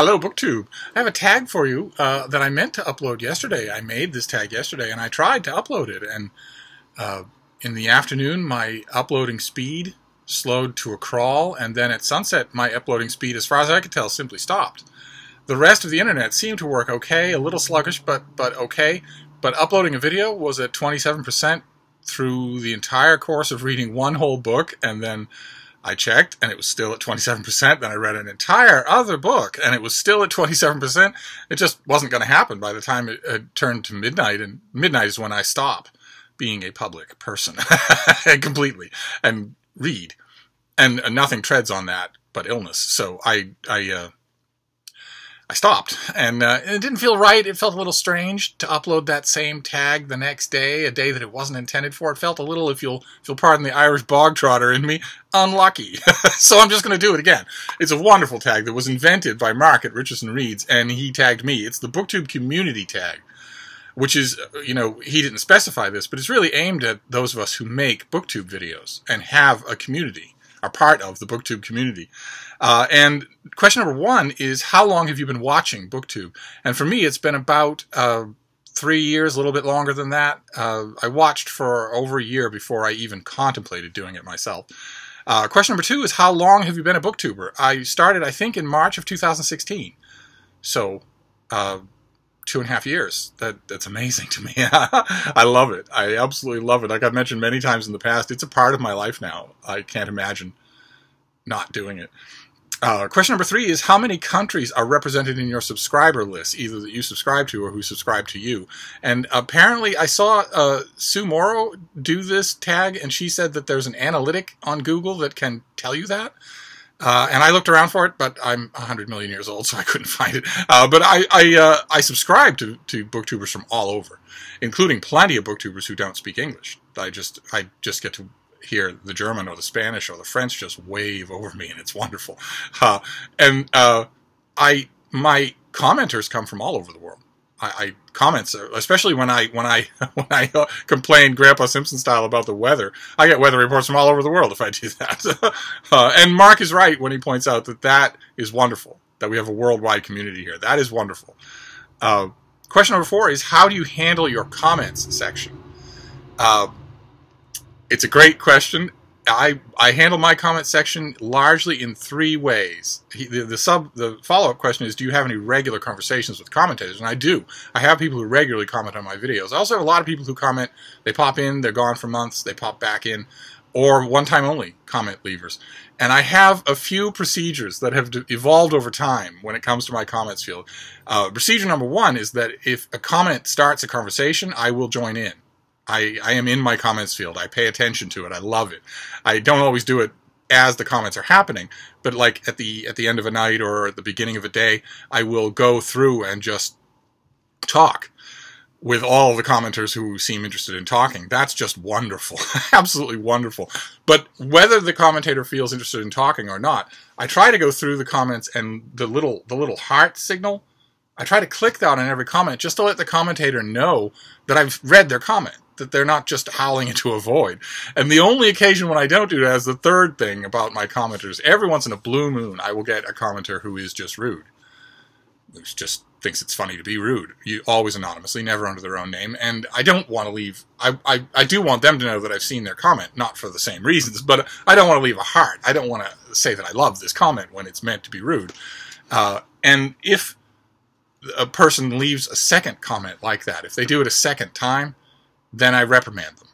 Hello, BookTube. I have a tag for you that I meant to upload yesterday. I made this tag yesterday, and I tried to upload it. And in the afternoon, my uploading speed slowed to a crawl, and then at sunset, my uploading speed, as far as I could tell, simply stopped. The rest of the internet seemed to work okay, a little sluggish, but okay. But uploading a video was at 27% through the entire course of reading one whole book, and then I checked, and it was still at 27%. Then I read an entire other book, and it was still at 27%. It just wasn't going to happen by the time it turned to midnight, and midnight is when I stop being a public person completely and read. And nothing treads on that but illness. So I stopped, and it didn't feel right. It felt a little strange to upload that same tag the next day, a day that it wasn't intended for. It felt a little, if you'll pardon the Irish bog trotter in me, unlucky. So I'm just going to do it again. It's a wonderful tag that was invented by Mark at Richardson Reads, and he tagged me. It's the BookTube Community Tag, which is, you know, he didn't specify this, but it's really aimed at those of us who make BookTube videos and have a community, are part of the BookTube community. And question number one is, how long have you been watching BookTube? And for me, it's been about 3 years, a little bit longer than that. I watched for over a year before I even contemplated doing it myself. Question number two is, how long have you been a BookTuber? I started, I think, in March of 2016. So, 2.5 years. That's amazing to me. I love it. I absolutely love it. Like I've mentioned many times in the past, it's a part of my life now. I can't imagine not doing it. Question number three is, how many countries are represented in your subscriber list, either that you subscribe to or who subscribe to you? And apparently I saw Sue Morrow do this tag, and she said that there's an analytic on Google that can tell you that. And I looked around for it, but I'm 100 million years old, so I couldn't find it. But I subscribe to BookTubers from all over, including plenty of BookTubers who don't speak English. I just get to hear the German or the Spanish or the French just wave over me, and it's wonderful. My commenters come from all over the world. I comments, especially when I complain Grandpa Simpson style about the weather. I get weather reports from all over the world if I do that. And Mark is right when he points out that is wonderful, that we have a worldwide community here. That is wonderful. Question number four is, how do you handle your comments section? It's a great question. I handle my comment section largely in three ways. The follow-up question is, do you have any regular conversations with commentators? And I do. I have people who regularly comment on my videos. I also have a lot of people who comment. They pop in, they're gone for months, they pop back in, or one-time only comment leavers. And I have a few procedures that have evolved over time when it comes to my comments field. Procedure number one is that if a comment starts a conversation, I will join in. I am in my comments field. I pay attention to it. I love it. I don't always do it as the comments are happening, but like at the end of a night or at the beginning of a day, I will go through and just talk with all the commenters who seem interested in talking. That's just wonderful. Absolutely wonderful. But whether the commentator feels interested in talking or not, I try to go through the comments, and the little heart signal, I try to click that on every comment just to let the commentator know that I've read their comment, that they're not just howling into a void. And the only occasion when I don't do that is the third thing about my commenters. Every once in a blue moon, I will get a commenter who is just rude, who just thinks it's funny to be rude. Always anonymously, never under their own name. And I don't want to leave. I do want them to know that I've seen their comment, not for the same reasons, but I don't want to leave a heart. I don't want to say that I love this comment when it's meant to be rude. And if a person leaves a second comment like that, if they do it a second time, then I reprimand them.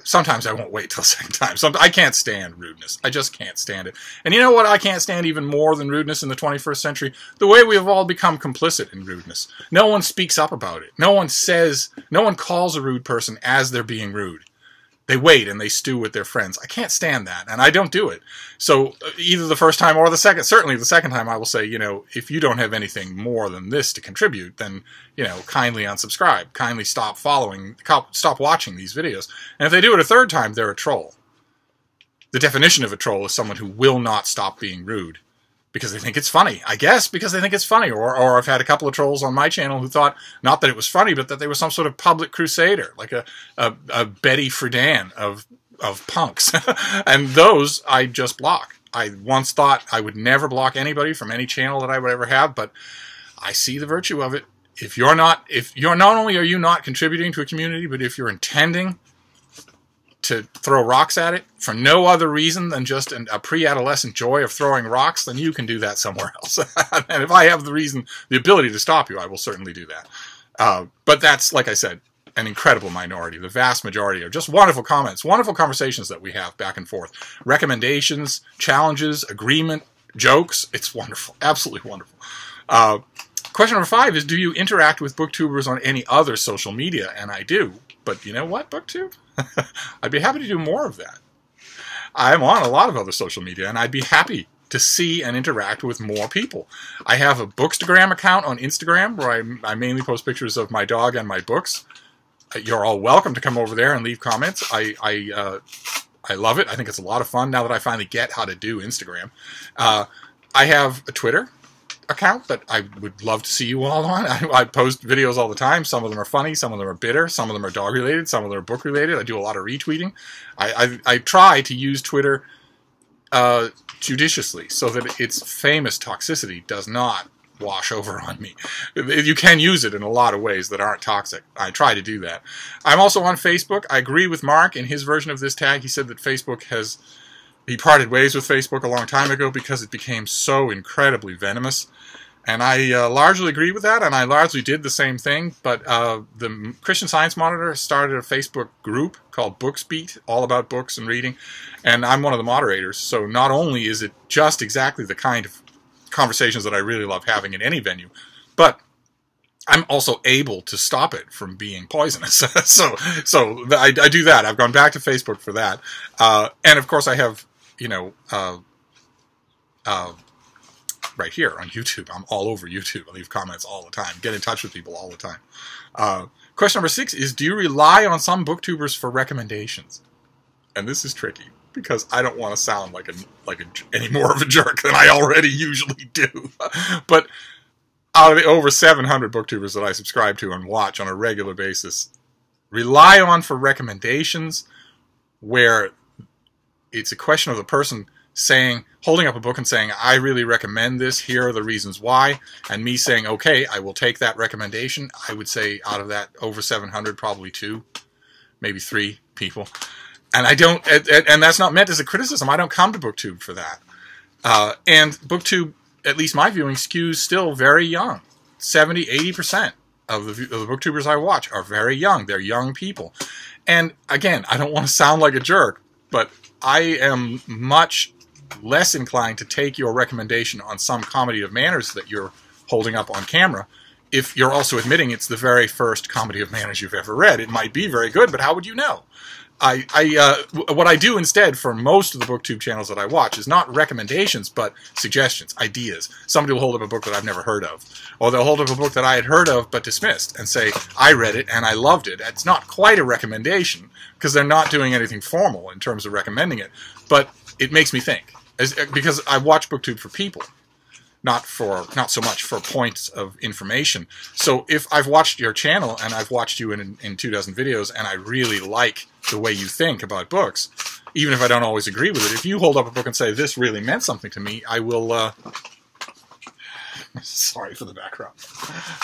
Sometimes I won't wait till a second time. I can't stand rudeness. I just can't stand it. And you know what I can't stand even more than rudeness in the 21st century? The way we have all become complicit in rudeness. No one speaks up about it. No one calls a rude person as they're being rude. They wait and they stew with their friends. I can't stand that, and I don't do it. So either the first time or the second, certainly the second time, I will say, if you don't have anything more than this to contribute, then, kindly unsubscribe. Kindly stop watching these videos. And if they do it a third time, they're a troll. The definition of a troll is someone who will not stop being rude because they think it's funny. I guess because they think it's funny. Or I've had a couple of trolls on my channel who thought, not that it was funny, but that they were some sort of public crusader, like a Betty Friedan of punks. And those I just block. I once thought I would never block anybody from any channel that I would ever have, but I see the virtue of it. If you're not only are you not contributing to a community, but if you're intending to throw rocks at it for no other reason than just a pre-adolescent joy of throwing rocks, then you can do that somewhere else. And if I have the ability to stop you, I will certainly do that. But that's, like I said, an incredible minority. The vast majority are just wonderful comments, wonderful conversations that we have back and forth. Recommendations, challenges, agreement, jokes. It's wonderful. Absolutely wonderful. Question number 5 is, do you interact with BookTubers on any other social media? And I do. But you know what, BookTube? I'd be happy to do more of that. I'm on a lot of other social media, and I'd be happy to see and interact with more people. I have a Bookstagram account on Instagram where I mainly post pictures of my dog and my books. You're all welcome to come over there and leave comments. I love it. I think it's a lot of fun now that I finally get how to do Instagram. I have a Twitter account that I would love to see you all on. I post videos all the time. Some of them are funny, some of them are bitter, some of them are dog related, some of them are book related. I do a lot of retweeting. I try to use Twitter judiciously so that its famous toxicity does not wash over on me. You can use it in a lot of ways that aren't toxic. I try to do that. I'm also on Facebook. I agree with Mark in his version of this tag. He said that he parted ways with Facebook a long time ago because it became so incredibly venomous. And I largely agree with that, and I largely did the same thing. But the Christian Science Monitor started a Facebook group called BooksBeat, all about books and reading, and I'm one of the moderators. So not only is it just exactly the kind of conversations that I really love having in any venue, but I'm also able to stop it from being poisonous. so I do that. I've gone back to Facebook for that. And of course I have, right here on YouTube. I'm all over YouTube. I leave comments all the time. Get in touch with people all the time. Question number 6 is, do you rely on some BookTubers for recommendations? And this is tricky because I don't want to sound like any more of a jerk than I already usually do. But out of the over 700 BookTubers that I subscribe to and watch on a regular basis, rely on for recommendations where it's a question of the person holding up a book and saying, I really recommend this, here are the reasons why, and me saying, okay, I will take that recommendation. I would say out of that over 700, probably 2, maybe 3 people. And and that's not meant as a criticism. I don't come to BookTube for that. And BookTube, at least my viewing, skews still very young. 70, 80% of the BookTubers I watch are very young. They're young people. And again, I don't want to sound like a jerk, but I am much less inclined to take your recommendation on some comedy of manners that you're holding up on camera if you're also admitting it's the very first comedy of manners you've ever read. It might be very good, but how would you know? What I do instead for most of the BookTube channels that I watch is not recommendations, but suggestions, ideas. Somebody will hold up a book that I've never heard of. Or they'll hold up a book that I had heard of but dismissed and say, I read it and I loved it. It's not quite a recommendation because they're not doing anything formal in terms of recommending it. But it makes me think. Because I watch BookTube for people, not so much for points of information. So if I've watched your channel and I've watched you in 24 videos and I really like the way you think about books, even if I don't always agree with it, if you hold up a book and say, this really meant something to me, I will, sorry for the background,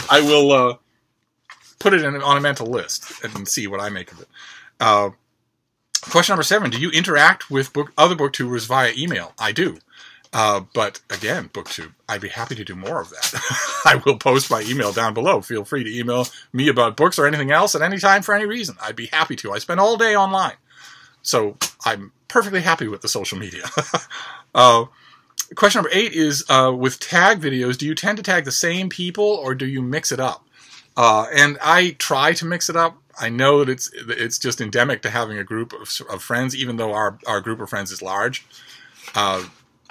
I will put it on a mental list and see what I make of it. Question number 7, do you interact with other BookTubers via email? I do. But again, BookTube, I'd be happy to do more of that. I will post my email down below. Feel free to email me about books or anything else at any time for any reason. I'd be happy to. I spend all day online. So I'm perfectly happy with the social media. Question number 8 is, with tag videos, do you tend to tag the same people or do you mix it up? And I try to mix it up. I know that it's just endemic to having a group of friends, even though our group of friends is large.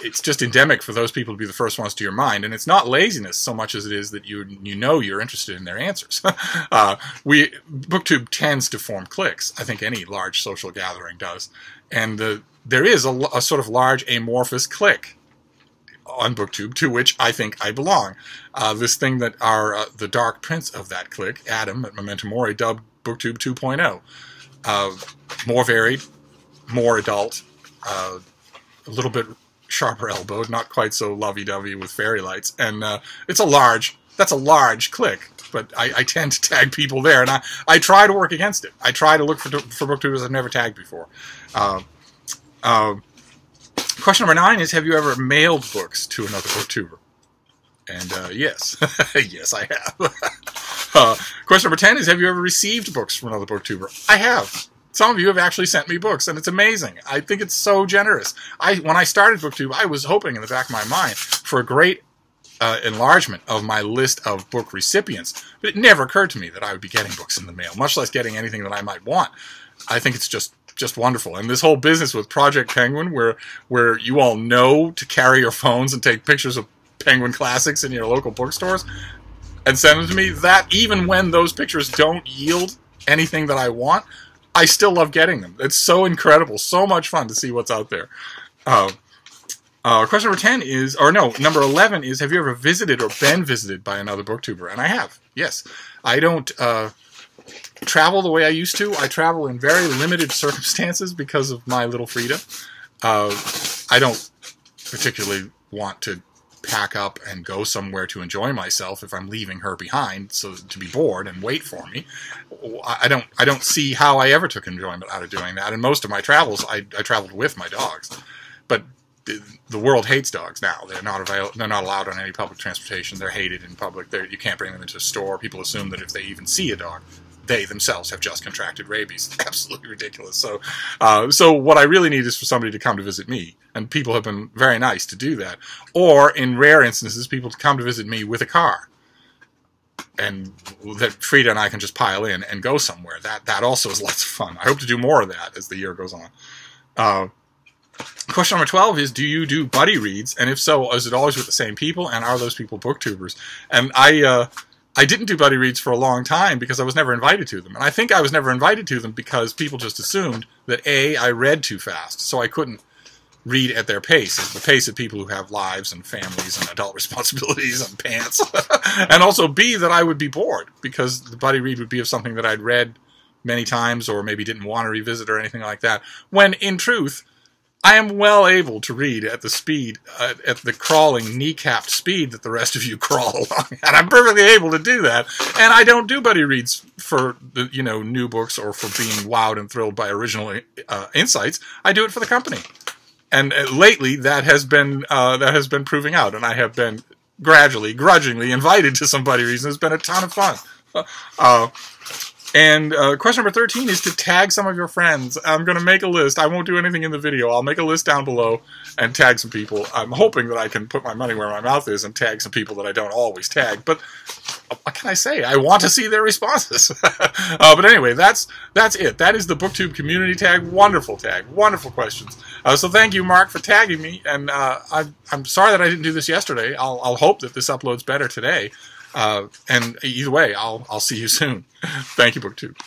It's just endemic for those people to be the first ones to your mind, and it's not laziness so much as it is that you know you're interested in their answers. BookTube tends to form cliques. I think any large social gathering does, and there is a sort of large amorphous clique on BookTube to which I think I belong. This thing that the dark prince of that clique, Adam at Memento Mori, dubbed BookTube 2.0. More varied, more adult, a little bit sharper elbowed, not quite so lovey-dovey with fairy lights, and that's a large clique. But I tend to tag people there, and I try to work against it. I try to look for booktubers I've never tagged before. Question number 9 is, have you ever mailed books to another booktuber? And yes. Yes, I have. Question number 10 is, have you ever received books from another booktuber? I have. Some of you have actually sent me books, and it's amazing. I think it's so generous. When I started BookTube, I was hoping in the back of my mind for a great enlargement of my list of book recipients. But it never occurred to me that I would be getting books in the mail, much less getting anything that I might want. I think it's just wonderful. And this whole business with Project Penguin, where you all know to carry your phones and take pictures of Penguin classics in your local bookstores and send them to me, that even when those pictures don't yield anything that I want, I still love getting them. It's so incredible. So much fun to see what's out there. Question number 10 is, or no, number 11 is, have you ever visited or been visited by another booktuber? And I have, yes. I don't travel the way I used to. I travel in very limited circumstances because of my little Frida. I don't particularly want to pack up and go somewhere to enjoy myself if I'm leaving her behind, so to be bored and wait for me. I don't see how I ever took enjoyment out of doing that. And most of my travels, I traveled with my dogs. But the world hates dogs now. They're not allowed on any public transportation. They're hated in public. You can't bring them into a store. People assume that if they even see a dog, they themselves have just contracted rabies. Absolutely ridiculous. So what I really need is for somebody to come to visit me, and people have been very nice to do that. Or in rare instances, people to come to visit me with a car, and that Frida and I can just pile in and go somewhere. That also is lots of fun. I hope to do more of that as the year goes on. Question number 12 is, do you do buddy reads? And if so, is it always with the same people? And are those people booktubers? And I didn't do buddy reads for a long time because I was never invited to them. And I think I was never invited to them because people just assumed that A, I read too fast, so I couldn't read at their pace, at the pace of people who have lives and families and adult responsibilities and pants. And also B, that I would be bored because the buddy read would be of something that I'd read many times or maybe didn't want to revisit or anything like that. When in truth, I am well able to read at the speed, at the crawling, kneecapped speed that the rest of you crawl along. And I'm perfectly able to do that. And I don't do buddy reads for the, new books or for being wowed and thrilled by original insights. I do it for the company. And lately, that has been proving out. And I have been gradually, grudgingly invited to some buddy reads. It's been a ton of fun. And question number 13 is to tag some of your friends. I'm going to make a list. I won't do anything in the video. I'll make a list down below and tag some people. I'm hoping that I can put my money where my mouth is and tag some people that I don't always tag. But what can I say? I want to see their responses. But anyway, that's it. That is the BookTube Community Tag. Wonderful tag. Wonderful questions. So thank you, Mark, for tagging me. And I'm sorry that I didn't do this yesterday. I'll hope that this uploads better today. And either way, I'll see you soon. Thank you, BookTube.